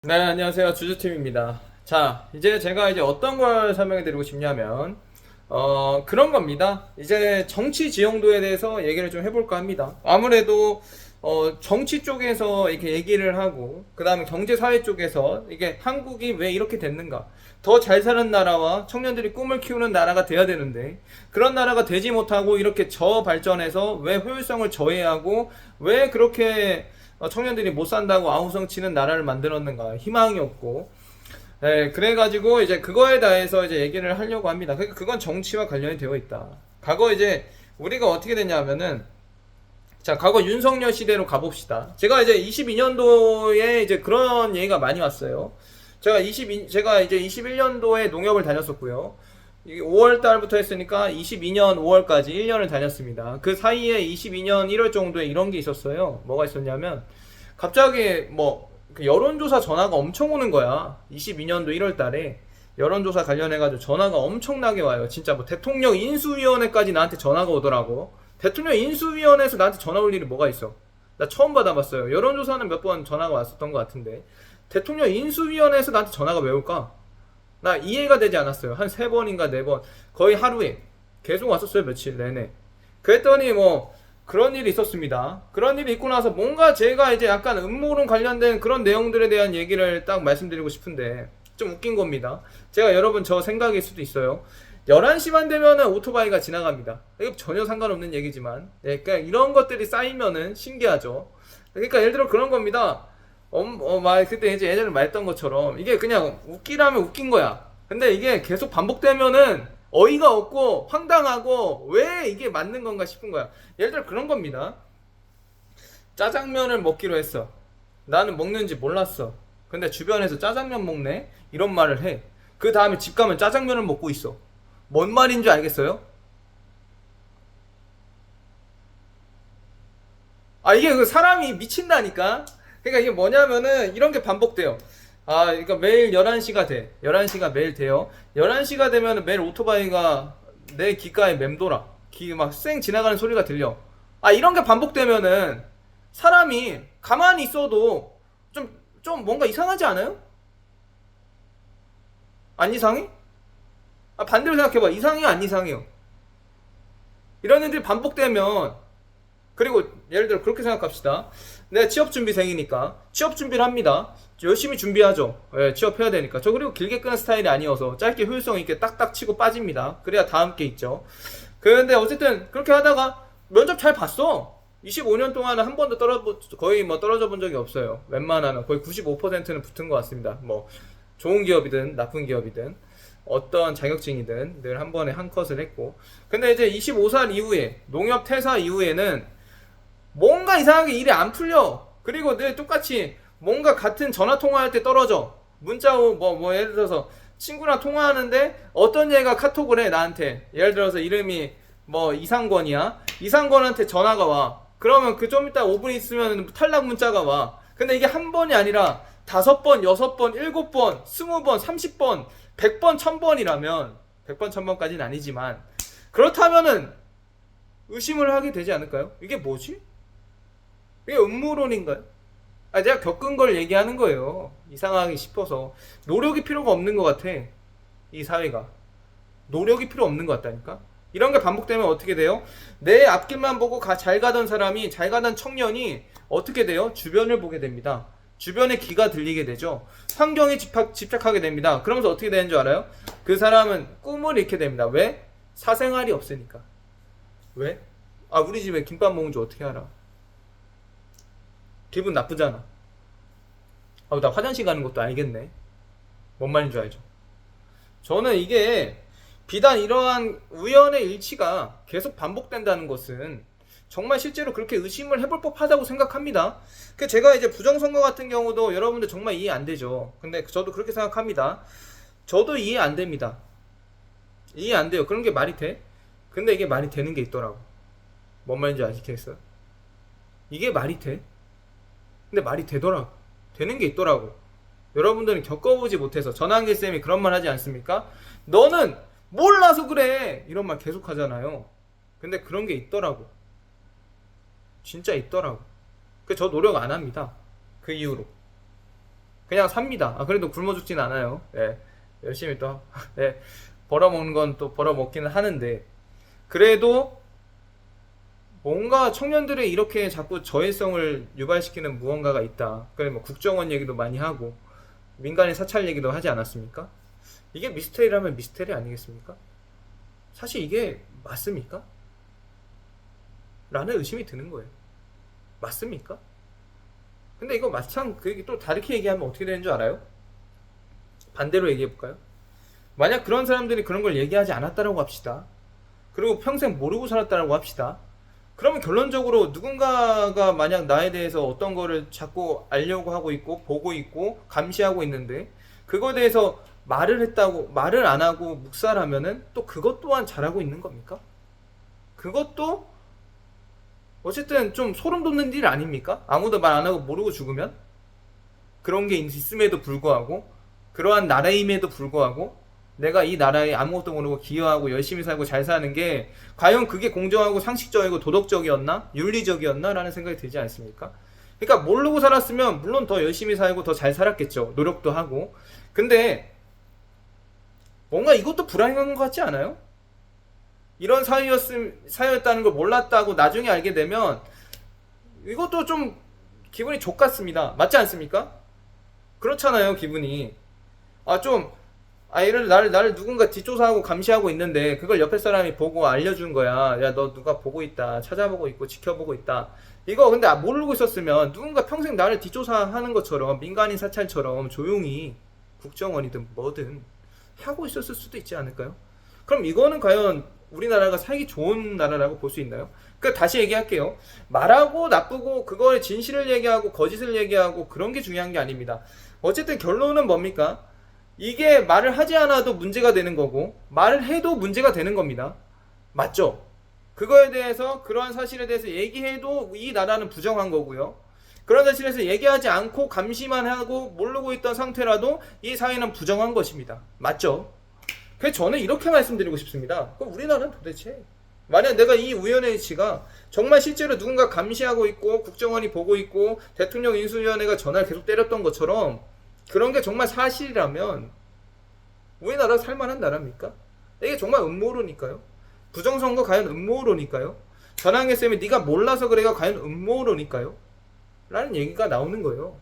네, 안녕하세요. 주주팀입니다. 자, 이제 제가 어떤 걸 설명해 드리고 싶냐면, 그런 겁니다. 이제 정치 지형도에 대해서 얘기를 좀 해볼까 합니다. 아무래도, 정치 쪽에서 이렇게 얘기를 하고, 그 다음에 경제 사회 쪽에서 이게 한국이 왜 이렇게 됐는가. 더 잘 사는 나라와 청년들이 꿈을 키우는 나라가 돼야 되는데, 그런 나라가 되지 못하고 이렇게 저발전해서 왜 효율성을 저해하고, 왜 그렇게 청년들이 못 산다고 아우성 치는 나라를 만들었는가 희망이 없고 그래가지고 이제 그거에 대해서 이제 얘기를 하려고 합니다. 그러니까 그건 정치와 관련이 되어 있다. 과거 이제 우리가 어떻게 됐냐면은 자 과거 윤석열 시대로 가봅시다. 제가 이제 22년도에 이제 그런 얘기가 많이 왔어요. 제가 이제 21년도에 농협을 다녔었고요. 5월 달부터 했으니까 22년 5월까지 1년을 다녔습니다. 그 사이에 22년 1월 정도에 이런 게 있었어요. 뭐가 있었냐면 갑자기 그 여론조사 전화가 엄청 오는 거야. 22년도 1월 달에 여론조사 관련해가지고 전화가 엄청나게 와요. 진짜 뭐 대통령 인수위원회까지 나한테 전화가 오더라고. 대통령 인수위원회에서 나한테 전화 올 일이 뭐가 있어? 나 처음 받아봤어요. 여론조사는 몇 번 전화가 왔었던 것 같은데 대통령 인수위원회에서 나한테 전화가 왜 올까? 나 이해가 되지 않았어요. 한 세 번인가 네 번 거의 하루에 계속 왔었어요. 며칠 내내. 그랬더니 뭐 그런 일이 있었습니다. 그런 일이 있고 나서 뭔가 제가 이제 약간 음모론 관련된 그런 내용들에 대한 얘기를 딱 말씀드리고 싶은데 좀 웃긴 겁니다. 제가 여러분 저 생각일 수도 있어요. 11시만 되면은 오토바이가 지나갑니다. 이거 전혀 상관없는 얘기지만 그러니까 이런 것들이 쌓이면은 신기하죠. 그러니까 예를 들어 그런 겁니다. 그때 이제 예전에 말했던 것처럼 이게 그냥 웃기라면 웃긴 거야. 근데 이게 계속 반복되면은 어이가 없고 황당하고 왜 이게 맞는 건가 싶은 거야. 예를 들어 그런 겁니다. 짜장면을 먹기로 했어. 나는 먹는지 몰랐어. 근데 주변에서 짜장면 먹네? 이런 말을 해. 그 다음에 집 가면 짜장면을 먹고 있어. 뭔 말인지 알겠어요? 아, 이게 그 사람이 미친다니까? 그러니까 이게 뭐냐면은 이런 게 반복돼요. 아, 그러니까 매일 11시가 돼. 11시가 매일 돼요. 11시가 되면 매일 오토바이가 내 귓가에 맴돌아. 귀 막 쌩 지나가는 소리가 들려. 아, 이런 게 반복되면은 사람이 가만히 있어도 좀 뭔가 이상하지 않아요? 안 이상해? 아, 반대로 생각해봐. 이상해요, 안 이상해요? 이런 일들이 반복되면 그리고 예를 들어 그렇게 생각합시다. 내가 취업준비생이니까 취업준비를 합니다. 열심히 준비하죠. 예, 취업해야 되니까. 저 그리고 길게 끄는 스타일이 아니어서 짧게 효율성 있게 딱딱 치고 빠집니다. 그래야 다음 게 있죠. 그런데 어쨌든 그렇게 하다가 면접 잘 봤어. 25년 동안은 한 번도 거의 뭐 떨어져 본 적이 없어요. 웬만하면 거의 95%는 붙은 것 같습니다. 뭐 좋은 기업이든 나쁜 기업이든 어떤 자격증이든 늘 한 번에 한 컷을 했고. 근데 이제 25살 이후에 농협 퇴사 이후에는 뭔가 이상하게 일이 안 풀려. 그리고 늘 똑같이 뭔가 같은 전화 통화할 때 떨어져. 문자 뭐 예를 들어서 친구랑 통화하는데 어떤 얘가 카톡을 해 나한테. 예를 들어서 이름이 뭐 이상권이야. 이상권한테 전화가 와. 그러면 그 좀 이따 5분 있으면 탈락 문자가 와. 근데 이게 한 번이 아니라 5번, 6번, 7번, 20번, 30번, 100번, 1000번이라면 100번, 1000번까지는 아니지만 그렇다면은 의심을 하게 되지 않을까요? 이게 뭐지? 이게 음모론인가요? 아, 제가 겪은 걸 얘기하는 거예요. 이상하게 싶어서. 노력이 필요가 없는 것 같아. 이 사회가. 노력이 필요 없는 것 같다니까? 이런 게 반복되면 어떻게 돼요? 내 앞길만 보고 잘 가던 사람이, 잘 가던 청년이 어떻게 돼요? 주변을 보게 됩니다. 주변에 귀가 들리게 되죠. 환경에 집착하게 됩니다. 그러면서 어떻게 되는 줄 알아요? 그 사람은 꿈을 잃게 됩니다. 왜? 사생활이 없으니까. 왜? 아, 우리 집에 김밥 먹은 줄 어떻게 알아? 기분 나쁘잖아. 아, 나 화장실 가는 것도 알겠네. 뭔 말인 줄 알죠? 저는 이게 비단 이러한 우연의 일치가 계속 반복된다는 것은 정말 실제로 그렇게 의심을 해볼 법하다고 생각합니다. 그 제가 이제 부정선거 같은 경우도 여러분들 정말 이해 안 되죠. 근데 저도 그렇게 생각합니다. 저도 이해 안 됩니다. 이해 안 돼요. 그런 게 말이 돼? 근데 이게 말이 되는 게 있더라고. 뭔 말인지 아시겠어요? 이게 말이 돼? 근데 말이 되더라고. 되는 게 있더라고. 여러분들은 겪어보지 못해서 전환기 쌤이 그런 말 하지 않습니까? 너는 몰라서 그래 이런 말 계속 하잖아요. 근데 그런 게 있더라고. 진짜 있더라고. 그 저 노력 안 합니다. 그 이후로. 그냥 삽니다. 그래도 굶어 죽진 않아요. 예, 열심히 또 예, 벌어먹는 건 또 벌어먹기는 하는데, 그래도 뭔가 청년들이 이렇게 자꾸 저해성을 유발시키는 무언가가 있다. 그래 뭐 국정원 얘기도 많이 하고 민간인 사찰 얘기도 하지 않았습니까? 이게 미스테리라면 미스테리 아니겠습니까? 사실 이게 맞습니까? 라는 의심이 드는 거예요. 맞습니까? 근데 이거 마찬 그 얘기 또 다르게 얘기하면 어떻게 되는 줄 알아요? 반대로 얘기해 볼까요? 만약 그런 사람들이 그런 걸 얘기하지 않았다라고 합시다. 그리고 평생 모르고 살았다라고 합시다. 그러면 결론적으로 누군가가 만약 나에 대해서 어떤 거를 자꾸 알려고 하고 있고 보고 있고 감시하고 있는데, 그거에 대해서 말을 했다고 말을 안 하고 묵살하면은 또 그것 또한 잘하고 있는 겁니까? 그것도 어쨌든 좀 소름 돋는 일 아닙니까? 아무도 말 안 하고 모르고 죽으면? 그런 게 있음에도 불구하고, 그러한 나라임에도 불구하고 내가 이 나라에 아무것도 모르고 기여하고 열심히 살고 잘 사는 게 과연 그게 공정하고 상식적이고 도덕적이었나? 윤리적이었나? 라는 생각이 들지 않습니까? 그러니까 모르고 살았으면 물론 더 열심히 살고 더 잘 살았겠죠. 노력도 하고. 근데 뭔가 이것도 불안한 것 같지 않아요? 이런 사유였다는 걸 몰랐다고 나중에 알게 되면 이것도 좀 기분이 족같습니다. 맞지 않습니까? 그렇잖아요, 기분이. 얘를 나를 누군가 뒷조사하고 감시하고 있는데 그걸 옆에 사람이 보고 알려준 거야. 야, 너 누가 보고 있다. 찾아보고 있고 지켜보고 있다. 이거 근데 모르고 있었으면 누군가 평생 나를 뒷조사하는 것처럼 민간인 사찰처럼 조용히 국정원이든 뭐든 하고 있었을 수도 있지 않을까요? 그럼 이거는 과연 우리나라가 살기 좋은 나라라고 볼 수 있나요? 그러니까 다시 얘기할게요. 말하고 나쁘고 그거의 진실을 얘기하고 거짓을 얘기하고 그런 게 중요한 게 아닙니다. 어쨌든 결론은 뭡니까? 이게 말을 하지 않아도 문제가 되는 거고 말을 해도 문제가 되는 겁니다. 맞죠? 그거에 대해서 그러한 사실에 대해서 얘기해도 이 나라는 부정한 거고요. 그런 사실에서 얘기하지 않고 감시만 하고 모르고 있던 상태라도 이 사회는 부정한 것입니다. 맞죠? 그래서 저는 이렇게 말씀드리고 싶습니다. 그럼 우리나라는 도대체 만약 내가 이 우연의 일치가 정말 실제로 누군가 감시하고 있고 국정원이 보고 있고 대통령 인수위원회가 전화를 계속 때렸던 것처럼 그런 게 정말 사실이라면 우리나라 살만한 나라입니까? 이게 정말 음모론일까요? 부정선거 과연 음모론일까요? 전환계 쌤이 네가 몰라서 그래가 과연 음모론일까요? 라는 얘기가 나오는 거예요.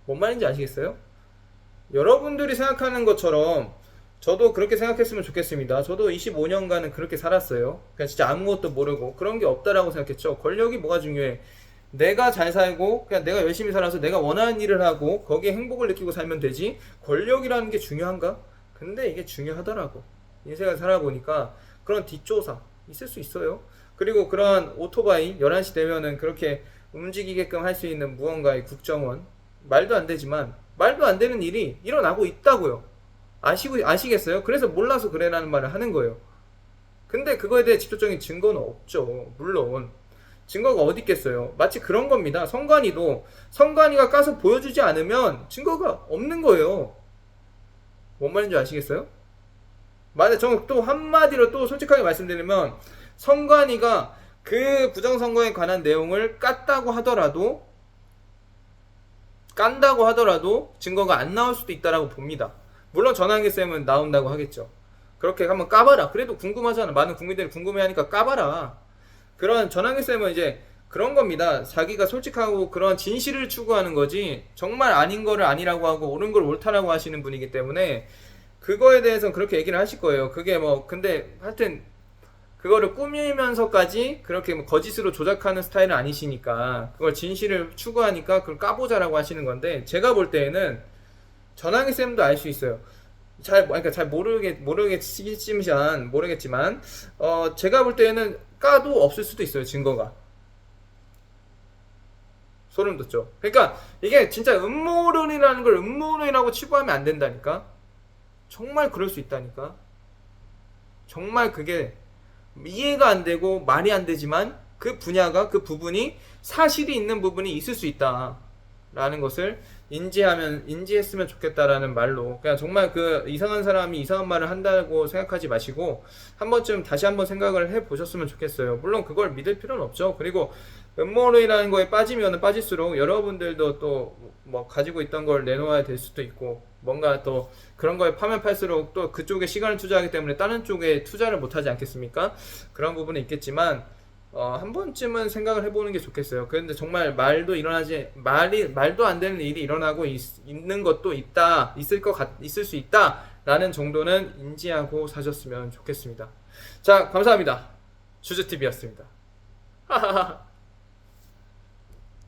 뭔 말인지 아시겠어요? 여러분들이 생각하는 것처럼 저도 그렇게 생각했으면 좋겠습니다. 저도 25년간은 그렇게 살았어요. 그냥 진짜 아무것도 모르고 그런 게 없다라고 생각했죠. 권력이 뭐가 중요해? 내가 잘 살고 그냥 내가 열심히 살아서 내가 원하는 일을 하고 거기에 행복을 느끼고 살면 되지 권력이라는 게 중요한가? 근데 이게 중요하더라고. 인생을 살아보니까 그런 뒷조사 있을 수 있어요. 그리고 그런 오토바이 11시 되면은 그렇게 움직이게끔 할 수 있는 무언가의 국정원, 말도 안 되지만 말도 안 되는 일이 일어나고 있다고요. 아시겠어요? 그래서 몰라서 그래라는 말을 하는 거예요. 근데 그거에 대해 직접적인 증거는 없죠. 물론 증거가 어디 있겠어요. 마치 그런 겁니다. 성관이가 까서 보여주지 않으면 증거가 없는 거예요. 뭔 말인지 아시겠어요? 만약 저는 또 한마디로 또 솔직하게 말씀드리면 성관이가 그 부정선거에 관한 내용을 깐다고 하더라도 증거가 안 나올 수도 있다라고 봅니다. 물론 전환기 쌤은 나온다고 하겠죠. 그렇게 한번 까봐라. 그래도 궁금하잖아. 많은 국민들이 궁금해하니까 까봐라. 그런 전환기 쌤은 이제 그런 겁니다. 자기가 솔직하고 그런 진실을 추구하는 거지 정말 아닌 거를 아니라고 하고 옳은 걸 옳다라고 하시는 분이기 때문에 그거에 대해서는 그렇게 얘기를 하실 거예요. 그게 뭐 근데 하여튼 그거를 꾸미면서까지 그렇게 뭐 거짓으로 조작하는 스타일은 아니시니까 그걸 진실을 추구하니까 그걸 까보자라고 하시는 건데 제가 볼 때에는 전환기 쌤도 알 수 있어요. 그러니까 잘 모르겠지만 제가 볼 때에는 까도 없을 수도 있어요. 증거가. 소름 돋죠. 그러니까 이게 진짜 음모론이라는 걸 음모론이라고 치부하면 안 된다니까. 정말 그럴 수 있다니까. 정말 그게 이해가 안 되고 말이 안 되지만 그 분야가 그 부분이 사실이 있는 부분이 있을 수 있다라는 것을 인지했으면 좋겠다라는 말로, 그냥 정말 그 이상한 사람이 이상한 말을 한다고 생각하지 마시고 한 번쯤 다시 한번 생각을 해 보셨으면 좋겠어요. 물론 그걸 믿을 필요는 없죠. 그리고 음모론이라는 거에 빠지면 빠질수록 여러분들도 또 뭐 가지고 있던 걸 내놓아야 될 수도 있고, 뭔가 또 그런 거에 파면 팔수록 또 그쪽에 시간을 투자하기 때문에 다른 쪽에 투자를 못 하지 않겠습니까? 그런 부분은 있겠지만 한 번쯤은 생각을 해보는 게 좋겠어요. 그런데 정말 말도 안 되는 일이 일어나고 있는 것도 있을 수 있다라는 정도는 인지하고 사셨으면 좋겠습니다. 자, 감사합니다. 주주TV였습니다.